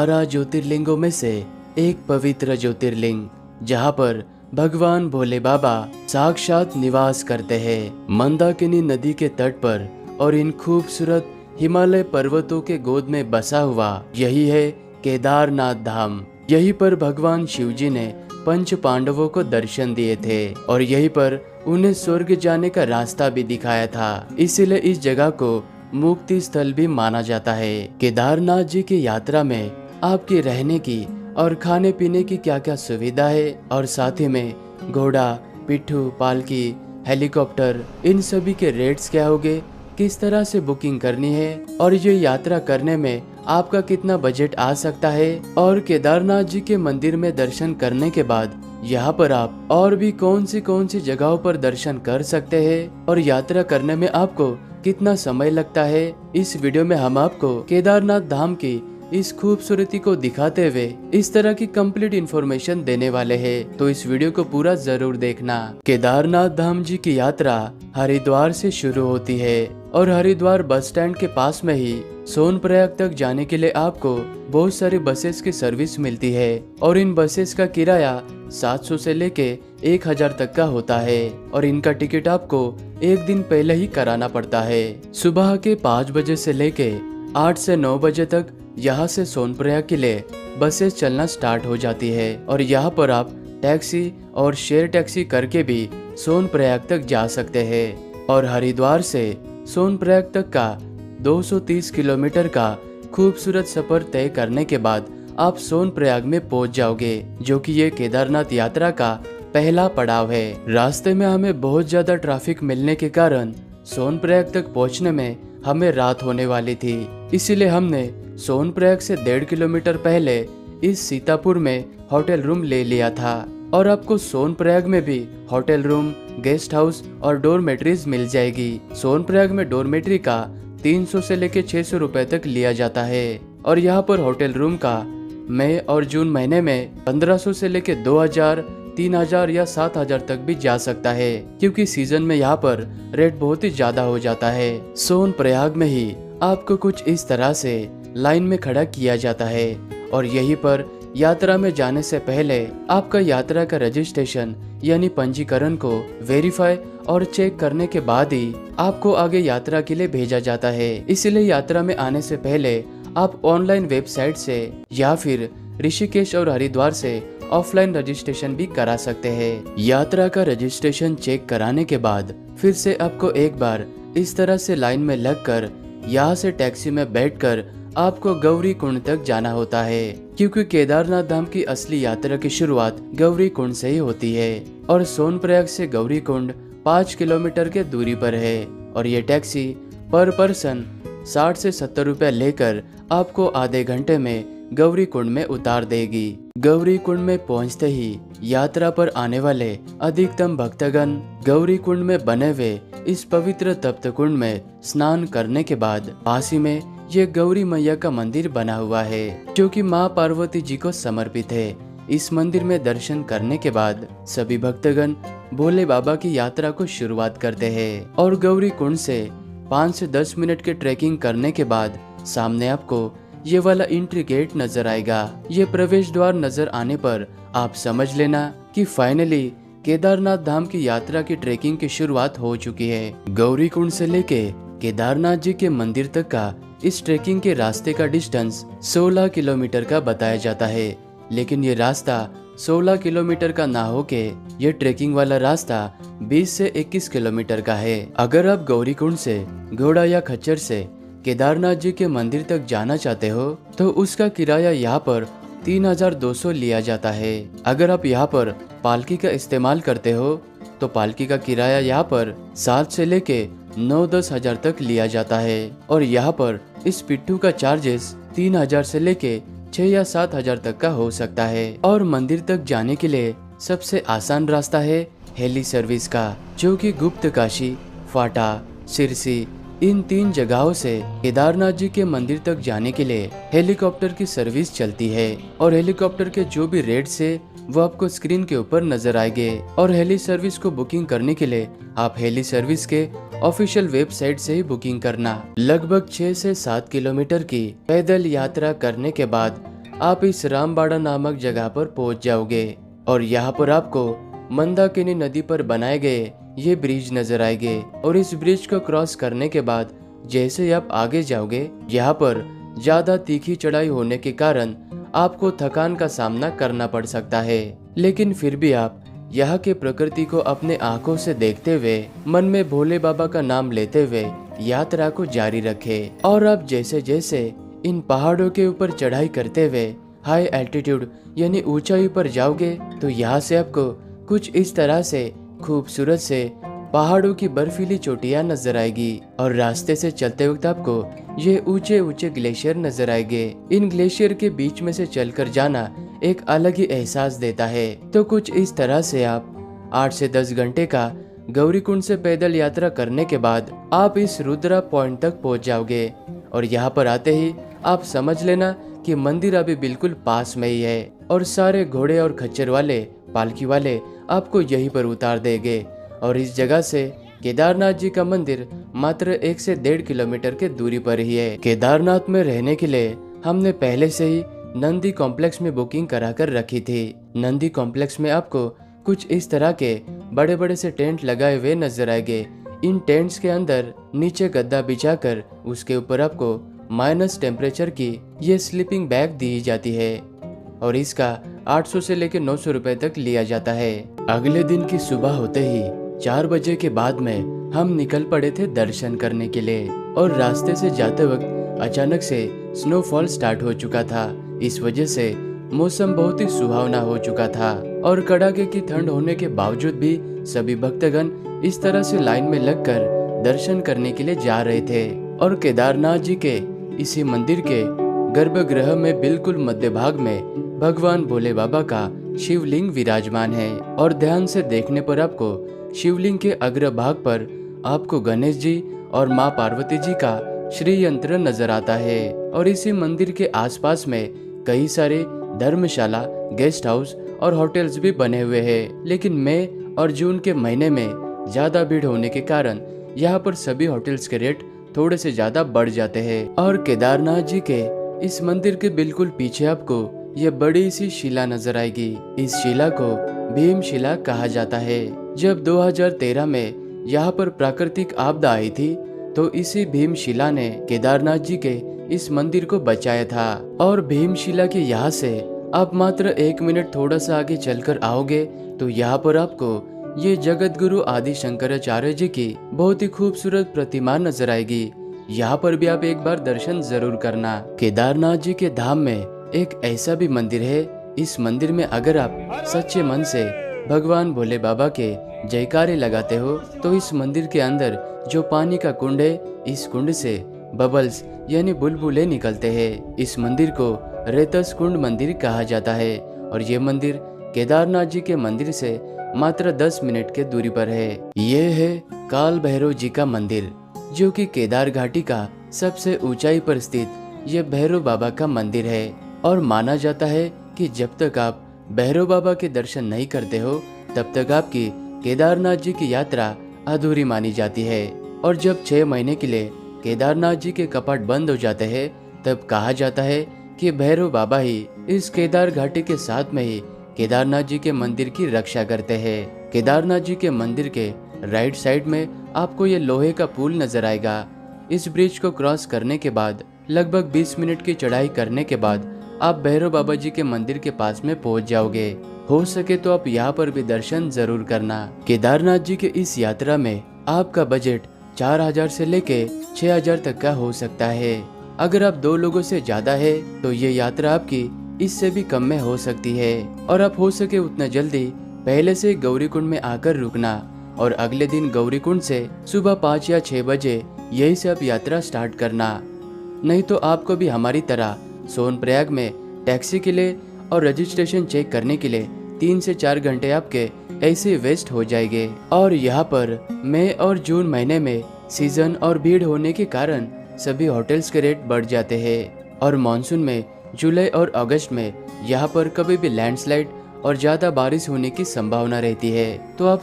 12 ज्योतिर्लिंगों में से एक पवित्र ज्योतिर्लिंग जहां पर भगवान भोले बाबा साक्षात निवास करते हैं। मंदाकिनी नदी के तट पर और इन खूबसूरत हिमालय पर्वतों के गोद में बसा हुआ यही है केदारनाथ धाम। यहीं पर भगवान शिव जी ने पंच पांडवों को दर्शन दिए थे और यहीं पर उन्हें स्वर्ग जाने का रास्ता भी दिखाया था। इसीलिए इस जगह को मुक्ति स्थल भी माना जाता है। केदारनाथ जी की यात्रा में आपके रहने की और खाने पीने की क्या क्या सुविधा है और साथ ही में घोड़ा, पिट्ठू, पालकी, हेलीकॉप्टर, इन सभी के रेट्स क्या होंगे, किस तरह से बुकिंग करनी है और ये यात्रा करने में आपका कितना बजट आ सकता है और केदारनाथ जी के मंदिर में दर्शन करने के बाद यहाँ पर आप और भी कौन सी जगहों पर दर्शन कर सकते हैं और यात्रा करने में आपको कितना समय लगता है। इस वीडियो में हम आपको केदारनाथ धाम की इस खूबसूरती को दिखाते हुए इस तरह की कंप्लीट इंफॉर्मेशन देने वाले हैं, तो इस वीडियो को पूरा जरूर देखना। केदारनाथ धाम जी की यात्रा हरिद्वार से शुरू होती है और हरिद्वार बस स्टैंड के पास में ही सोनप्रयाग तक जाने के लिए आपको बहुत सारी बसेस की सर्विस मिलती है और इन बसेस का किराया 700 से लेके 1000 तक का होता है और इनका टिकट आपको एक दिन पहले ही कराना पड़ता है। सुबह के 5 बजे से लेके 8 से 9 बजे तक यहाँ से सोनप्रयाग के लिए बसेस चलना स्टार्ट हो जाती है और यहाँ पर आप टैक्सी और शेयर टैक्सी करके भी सोनप्रयाग तक जा सकते हैं और हरिद्वार से सोनप्रयाग तक का 230 किलोमीटर का खूबसूरत सफर तय करने के बाद आप सोनप्रयाग में पहुंच जाओगे, जो कि ये केदारनाथ यात्रा का पहला पड़ाव है। रास्ते में हमें बहुत ज्यादा ट्रैफिक मिलने के कारण सोनप्रयाग तक पहुंचने में हमें रात होने वाली थी, इसीलिए हमने सोनप्रयाग से 1.5 किलोमीटर पहले इस सीतापुर में होटल रूम ले लिया था और आपको सोनप्रयाग में भी होटल रूम, गेस्ट हाउस और डोरमेट्रीज मिल जाएगी। सोनप्रयाग में डोरमेट्री का 300 से लेके 600 रुपए तक लिया जाता है और यहाँ पर होटल रूम का मई और जून महीने में 1500 से लेके 2000, 3000 या 7000 तक भी जा सकता है, क्योंकि सीजन में यहाँ पर रेट बहुत ही ज्यादा हो जाता है। सोनप्रयाग में ही आपको कुछ इस तरह से लाइन में खड़ा किया जाता है और यहीं पर यात्रा में जाने से पहले आपका यात्रा का रजिस्ट्रेशन यानी पंजीकरण को वेरीफाई और चेक करने के बाद ही आपको आगे यात्रा के लिए भेजा जाता है। इसलिए यात्रा में आने से पहले आप ऑनलाइन वेबसाइट से या फिर ऋषिकेश और हरिद्वार से ऑफलाइन रजिस्ट्रेशन भी करा सकते हैं। यात्रा का रजिस्ट्रेशन चेक कराने के बाद फिर से आपको एक बार इस तरह से लाइन में लगकर यहाँ से टैक्सी में बैठकर आपको गौरी कुंड तक जाना होता है, क्योंकि केदारनाथ धाम की असली यात्रा की शुरुआत गौरी कुंड से ही होती है और सोनप्रयाग से गौरी कुंड 5 किलोमीटर के दूरी पर है और ये टैक्सी पर पर्सन 60 से 70 रुपए लेकर आपको आधे घंटे में गौरी कुंड में उतार देगी। गौरी कुंड में पहुंचते ही यात्रा पर आने वाले अधिकतम भक्तगण गौरी कुंड में बने हुए इस पवित्र तप्त कुंड में स्नान करने के बाद पास ही में ये गौरी मैया का मंदिर बना हुआ है, जो कि माँ पार्वती जी को समर्पित है। इस मंदिर में दर्शन करने के बाद सभी भक्तगण भोले बाबा की यात्रा को शुरुआत करते हैं और गौरी कुंड से 5 से 10 मिनट के ट्रैकिंग करने के बाद सामने आपको ये वाला एंट्री गेट नजर आएगा। ये प्रवेश द्वार नजर आने पर आप समझ लेना कि फाइनली केदारनाथ धाम की यात्रा की ट्रैकिंग की शुरुआत हो चुकी है। गौरी कुंड से लेके केदारनाथ जी के मंदिर तक का इस ट्रैकिंग के रास्ते का डिस्टेंस 16 किलोमीटर का बताया जाता है, लेकिन ये रास्ता 16 किलोमीटर का ना होके ये ट्रैकिंग वाला रास्ता 20 से 21 किलोमीटर का है। अगर आप गौरी कुंड से घोड़ा या खच्चर से केदारनाथ जी के मंदिर तक जाना चाहते हो तो उसका किराया यहाँ पर 3200 लिया जाता है। अगर आप यहाँ पर पालकी का इस्तेमाल करते हो तो पालकी का किराया यहाँ पर 7 से लेके 9-10 हजार तक लिया जाता है और यहाँ पर इस पिट्ठू का चार्जेस 3000 से लेके 6 या 7 हजार तक का हो सकता है। और मंदिर तक जाने के लिए सबसे आसान रास्ता है हेली सर्विस का, जो कि गुप्त काशी, फाटा, सिरसी इन 3 जगहों से केदारनाथ जी के मंदिर तक जाने के लिए हेलीकॉप्टर की सर्विस चलती है और हेलीकॉप्टर के जो भी रेट्स है वो आपको स्क्रीन के ऊपर नजर आएंगे। और हेली सर्विस को बुकिंग करने के लिए आप हेली सर्विस के ऑफिशियल वेबसाइट से ही बुकिंग करना। लगभग 6 से 7 किलोमीटर की पैदल यात्रा करने के बाद आप इस रामबाड़ा नामक जगह पर पहुंच जाओगे और यहाँ पर आपको मंदाकिनी नदी पर बनाए गए ये ब्रिज नजर आएंगे। और इस ब्रिज को क्रॉस करने के बाद जैसे ही आप आगे जाओगे, यहाँ पर ज्यादा तीखी चढ़ाई होने के कारण आपको थकान का सामना करना पड़ सकता है, लेकिन फिर भी आप यहाँ के प्रकृति को अपने आंखों से देखते हुए मन में भोले बाबा का नाम लेते हुए यात्रा को जारी रखें। और आप जैसे जैसे इन पहाड़ों के ऊपर चढ़ाई करते हुए हाई एल्टीट्यूड यानी ऊंचाई पर जाओगे तो यहाँ से आपको कुछ इस तरह से खूबसूरत से पहाड़ों की बर्फीली चोटियां नजर आएगी और रास्ते से चलते वक्त आपको ये ऊंचे ऊंचे ग्लेशियर नजर आएंगे। इन ग्लेशियर के बीच में से चलकर जाना एक अलग ही एहसास देता है। तो कुछ इस तरह से आप 8 से 10 घंटे का गौरीकुंड से पैदल यात्रा करने के बाद आप इस रुद्रा पॉइंट तक पहुंच जाओगे और यहाँ पर आते ही आप समझ लेना कि मंदिर अभी बिल्कुल पास में ही है और सारे घोड़े और खच्चर वाले पालकी वाले आपको यहीं पर उतार देंगे। और इस जगह से केदारनाथ जी का मंदिर मात्र 1 से 1.5 किलोमीटर के दूरी पर ही है। केदारनाथ में रहने के लिए हमने पहले से ही नंदी कॉम्प्लेक्स में बुकिंग करा कर रखी थी। नंदी कॉम्प्लेक्स में आपको कुछ इस तरह के बड़े बड़े से टेंट लगाए हुए नजर आएंगे। इन टेंट्स के अंदर नीचे गद्दा बिछाकर उसके ऊपर आपको माइनस टेम्परेचर की ये स्लीपिंग बैग दी जाती है और इसका 800 से लेकर 900 रुपए तक लिया जाता है। अगले दिन की सुबह होते ही 4 बजे के बाद में हम निकल पड़े थे दर्शन करने के लिए और रास्ते से जाते वक्त अचानक से स्नोफॉल स्टार्ट हो चुका था। इस वजह से मौसम बहुत ही सुहावना हो चुका था और कड़ाके की ठंड होने के बावजूद भी सभी भक्तगण इस तरह से लाइन में लगकर दर्शन करने के लिए जा रहे थे। और केदारनाथ जी के इसी मंदिर के गर्भगृह में बिल्कुल मध्य भाग में भगवान भोले बाबा का शिवलिंग विराजमान है और ध्यान से देखने पर आपको शिवलिंग के अग्र भाग पर आपको गणेश जी और माँ पार्वती जी का श्री यंत्र नजर आता है। और इसी मंदिर के आसपास में कई सारे धर्मशाला, गेस्ट हाउस और होटल्स भी बने हुए हैं, लेकिन मई और जून के महीने में ज्यादा भीड़ होने के कारण यहाँ पर सभी होटल्स के रेट थोड़े से ज्यादा बढ़ जाते हैं। और केदारनाथ जी के इस मंदिर के बिल्कुल पीछे आपको ये बड़ी सी शिला नजर आएगी। इस शिला को भीम शिला कहा जाता है। जब 2013 में यहाँ पर प्राकृतिक आपदा आई थी तो इसी भीम शिला ने केदारनाथ जी के इस मंदिर को बचाया था। और भीम शिला के यहाँ से आप मात्र 1 मिनट थोड़ा सा आगे चलकर आओगे तो यहाँ पर आपको ये जगत गुरु आदि शंकराचार्य जी की बहुत ही खूबसूरत प्रतिमा नजर आएगी। यहाँ पर भी आप एक बार दर्शन जरूर करना। केदारनाथ जी के धाम में एक ऐसा भी मंदिर है, इस मंदिर में अगर आप सच्चे मन से भगवान भोले बाबा के जयकारे लगाते हो तो इस मंदिर के अंदर जो पानी का कुंड है, इस कुंड से बबल्स यानी बुलबुले निकलते हैं। इस मंदिर को रेतस कुंड मंदिर कहा जाता है और ये मंदिर केदारनाथ जी के मंदिर से मात्र 10 मिनट के दूरी पर है। ये है काल भैरव जी का मंदिर, जो कि केदार घाटी का सबसे ऊंचाई पर स्थित ये भैरव बाबा का मंदिर है। और माना जाता है कि जब तक आप भैरव बाबा के दर्शन नहीं करते हो तब तक आपकी केदारनाथ जी की यात्रा अधूरी मानी जाती है। और जब 6 महीने के लिए केदारनाथ जी के कपाट बंद हो जाते हैं तब कहा जाता है कि भैरव बाबा ही इस केदार घाटी के साथ में ही केदारनाथ जी के मंदिर की रक्षा करते हैं। केदारनाथ जी के मंदिर के राइट साइड में आपको ये लोहे का पुल नजर आएगा। इस ब्रिज को क्रॉस करने के बाद लगभग 20 मिनट की चढ़ाई करने के बाद आप भैरव बाबा जी के मंदिर के पास में पहुंच जाओगे। हो सके तो आप यहाँ पर भी दर्शन जरूर करना। केदारनाथ जी के इस यात्रा में आपका बजट 4000 से लेके 6000 तक का हो सकता है। अगर आप 2 लोगों से ज्यादा है तो ये यात्रा आपकी इससे भी कम में हो सकती है। और आप हो सके उतना जल्दी पहले से गौरीकुंड में आकर रुकना और अगले दिन गौरीकुंड से सुबह 5 या 6 बजे यही से आप यात्रा स्टार्ट करना। नहीं तो आपको भी हमारी तरह सोनप्रयाग में टैक्सी के लिए और रजिस्ट्रेशन चेक करने के लिए 3 से 4 घंटे आपके ऐसे वेस्ट हो जाएंगे। और यहाँ पर मई और जून महीने में सीजन और भीड़ होने के कारण सभी होटल्स के रेट बढ़ जाते हैं। और मानसून में जुलाई और अगस्त में यहाँ पर कभी भी लैंडस्लाइड और ज्यादा बारिश होने की संभावना रहती है। तो आप